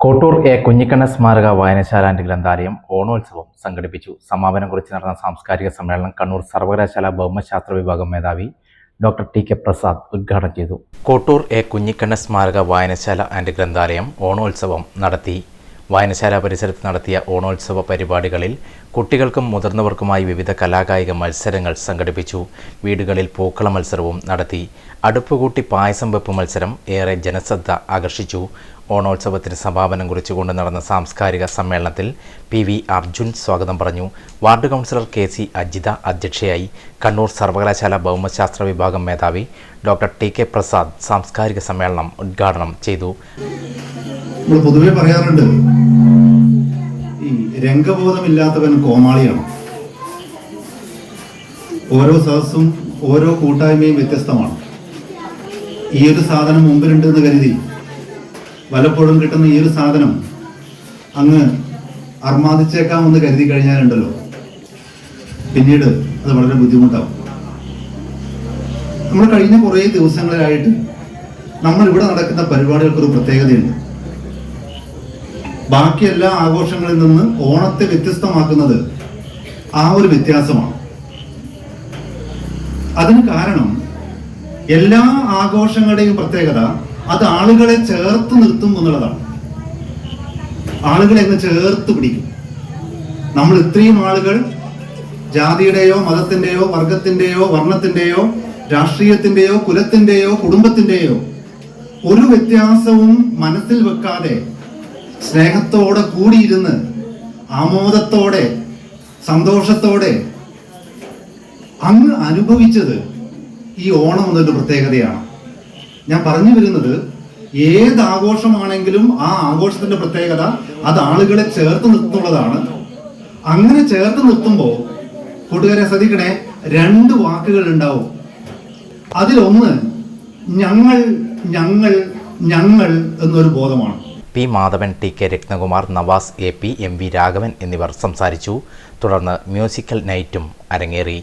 Kottoor A Kunhikkanna സ്മാരക വായനശാല and ഗ്രന്ഥാലയം ഓണോത്സവം സംഘടിപ്പിച്ചു. സമാപനം കുറിച്ച് നടന്ന സാംസ്കാരിക സമ്മേളനം കണ്ണൂർ സർവകലാശാല ഭൗമശാസ്ത്ര വിഭാഗം മേധാവി ഡോക്ടർ ടി.കെ. പ്രസാദ് ഉദ്ഘാടനം ചെയ്തു. കോട്ടൂർ എ കുഞ്ഞിക്കണ്ണ സ്മാരക വായനശാല ആൻഡ് ഗ്രന്ഥാലയം ഓണോത്സവം നടത്തി. വായനശാല പരിസരത്ത് നടത്തിയ ഓണോത്സവ പരിപാടികളിൽ കുട്ടികൾക്കും മുതിർന്നവർക്കുമായി വിവിധ കലാകായിക മത്സരങ്ങൾ സംഘടിപ്പിച്ചു. വീടുകളിൽ പൂക്കള മത്സരവും നടത്തി. അടുപ്പുകൂട്ടി പായസം വെപ്പ് മത്സരം ഏറെ ജനശ്രദ്ധ ആകർഷിച്ചു. ഓണോത്സവത്തിന് സമാപനം കുറിച്ചുകൊണ്ട് നടന്ന സാംസ്കാരിക സമ്മേളനത്തിൽ പി.വി. അർജുൻ സ്വാഗതം പറഞ്ഞു. Ward councillor K C. അജിത അധ്യക്ഷയായി. കണ്ണൂർ സർവകലാശാല ഭൗമശാസ്ത്ര വിഭാഗം മേധാവി ഡോക്ടർ ടി.കെ. പ്രസാദ് സാംസ്കാരിക സമ്മേളനം ഉദ്ഘാടനം ചെയ്തു. പൊതുവെ പറയാറുണ്ട്, ഈ രംഗബോധമില്ലാത്തവൻ കോമാളിയാണ്. ഓരോ സദസ്സും ഓരോ കൂട്ടായ്മയും വ്യത്യസ്തമാണ്. ഈ ഒരു സാധനം മുമ്പിലുണ്ട് എന്ന് കരുതി പലപ്പോഴും കിട്ടുന്ന ഈ ഒരു സാധനം അങ്ങ് അർമാദിച്ചേക്കാമെന്ന് കരുതി കഴിഞ്ഞാലുണ്ടല്ലോ, പിന്നീട് അത് വളരെ ബുദ്ധിമുട്ടാവും. നമ്മൾ കഴിഞ്ഞ കുറേ ദിവസങ്ങളിലായിട്ട് നമ്മൾ ഇവിടെ നടക്കുന്ന പരിപാടികൾക്കൊരു പ്രത്യേകതയുണ്ട്. ബാക്കി എല്ലാ ആഘോഷങ്ങളിൽ നിന്ന് ഓണത്തെ വ്യത്യസ്തമാക്കുന്നത് ആ ഒരു വ്യത്യാസമാണ്. അതിന് കാരണം എല്ലാ ആഘോഷങ്ങളുടെയും പ്രത്യേകത അത് ആളുകളെ ചേർത്ത് നിർത്തും എന്നുള്ളതാണ്. ആളുകളെ അങ്ങ് ചേർത്ത് പിടിക്കും. നമ്മൾ ഇത്രയും ആളുകൾ ജാതിയുടെയോ മതത്തിന്റെയോ വർഗത്തിന്റെയോ വർണ്ണത്തിന്റെയോ രാഷ്ട്രീയത്തിന്റെയോ കുലത്തിന്റെയോ കുടുംബത്തിന്റെയോ ഒരു വ്യത്യാസവും മനസ്സിൽ വെക്കാതെ സ്നേഹത്തോടെ കൂടിയിരുന്ന് ആമോദത്തോടെ സന്തോഷത്തോടെ അങ്ങ് അനുഭവിച്ചത് ഈ ഓണം എന്നൊരു പ്രത്യേകതയാണ്. ഞാൻ പറഞ്ഞു വരുന്നത്, ഏത് ആഘോഷമാണെങ്കിലും ആ ആഘോഷത്തിന്റെ പ്രത്യേകത അത് ആളുകളെ ചേർത്ത് നിർത്തുന്നതാണ്. അങ്ങനെ ചേർത്ത് നിർത്തുമ്പോൾ കൂട്ടുകാരെ ശ്രദ്ധിക്കണേ, രണ്ട് വാക്കുകൾ ഉണ്ടാവും. അതിലൊന്ന് ഞങ്ങൾ ഞങ്ങൾ ഞങ്ങൾ എന്നൊരു ബോധമാണ്. P. Madhavan, T. K. Ratnakumar, Navas, A. P. M. V. Raghavan എന്നിവർ സംസാരിച്ചു. തുടർന്ന് മ്യൂസിക്കൽ നൈറ്റും അരങ്ങേറി.